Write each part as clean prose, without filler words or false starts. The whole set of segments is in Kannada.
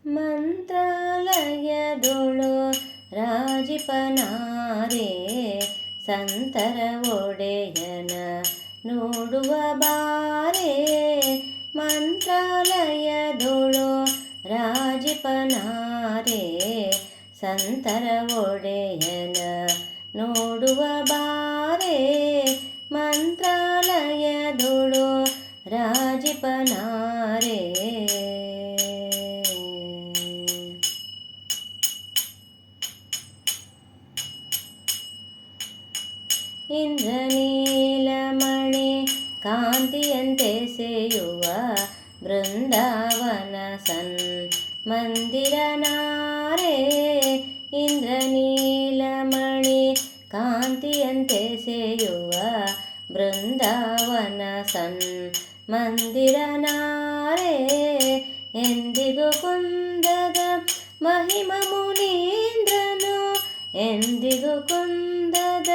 ಮಂತ್ರಾಲಯದೊಳು ರಾಜಿಪನಾರೆ ಸಂತರ ಒಡೆಯನ ನೋಡುವ ಬಾರೆ. ಮಂತ್ರಾಲಯದೊಳು ರಾಜಿಪನಾರೆ ಸಂತರ ಒಡೆಯನ ನೋಡುವ ಬಾರೆ. ಮಂತ್ರಾಲಯದೊಳು ರಾಜಿಪನಾರೆ. ಇಂದ್ರನೀಲಮಣಿ ಕಾಂತಿಯಂತೆ ಸೆಯುವ ಬೃಂದಾವನ ಮಂದಿರ ನಾರೆ. ಇಂದ್ರನೀಲಮಣಿ ಕಾಂತಿಯಂತೆ ಸೆಯುವ ಬೃಂದಾವನ ಮಂದಿರ ನಾರೆ. ಎಂದಿಗೂ ಕುಂದದ ಮಹಿಮ ಮುನೀಂದ್ರನು, ಎಂದಿಗೂ ಕುಂದದ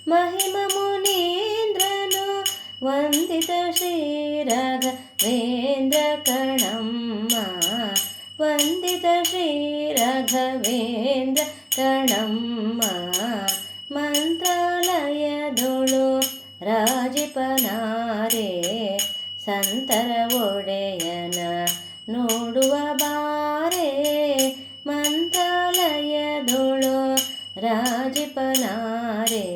ಮಹಿಮ ಮುನೀಂದ್ರನು. ವಂದಿತ ಶ್ರೀ ರಾಘವೇಂದ್ರ ಕಣಮ್ಮ, ವಂದಿತ ಶ್ರೀ ರಾಘವೇಂದ್ರ ಕಣಮ್ಮ. ಮಂತ್ರಾಲಯದೊಳು ರಾಜಿಪನಾರೆ ಸಂತರ ಒಡೆಯನ ನೋಡುವ ಬಾರೆ. ಮಂತ್ರಾಲಯದೊಳು ರಾಜಿಪನಾರೆ.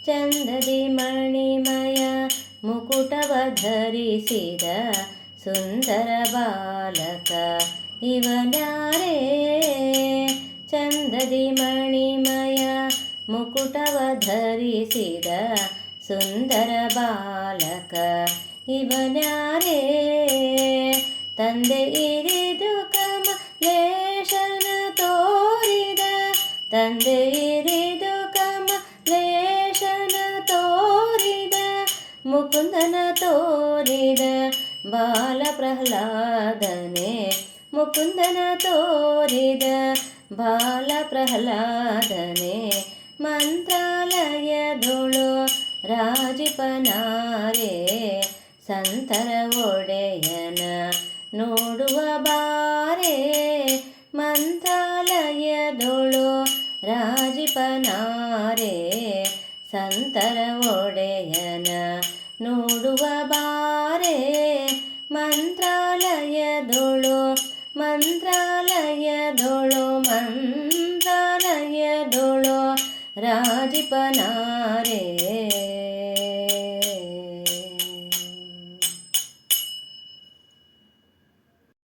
ಚಂದದಿ ಮಣಿಮಯ ಮುಕುಟವ ಧರಿಸಿದ ಸುಂದರ ಬಾಲಕ ಇವನ್ಯಾರೇ. ಚಂದದಿ ಮಣಿಮಯ ಮುಕುಟವ ಧರಿಸಿದ ಸುಂದರ ಬಾಲಕ ಇವನ್ಯಾರೇ. ತಂದೆ ಇರಿದು ಕಮಲೇಶನ ತೋರಿದ, ತಂದೆ ಇರಿದು ಕಮಲೇಶನ ತೋರಿದ, ಮುಕುಂದನ ತೋರಿದ ಬಾಲ ಪ್ರಹ್ಲಾದನೆ. ಮುಕುಂದನ ತೋರಿದ ಬಾಲ ಪ್ರಹ್ಲಾದನೆ. ಮಂತ್ರಾಲಯದೊಳು ರಾಜಿಪನಾರೆ ಸಂತರ ಒಡೆಯನ ನೋಡುವ ಬಾರೆ. ಮಂತ್ರಾಲಯದೊಳು ರಾಜಿಪನಾರೆ ಸಂತರ ಒಡೆಯನ ನೋಡುವ ಬಾರೆ. ಮಂತ್ರಾಲಯದೊಳು ಮಂತ್ರಾಲಯದೊಳು ಮಂತ್ರಾಲಯದೊಳು ರಾಜಿಪನಾರೆ.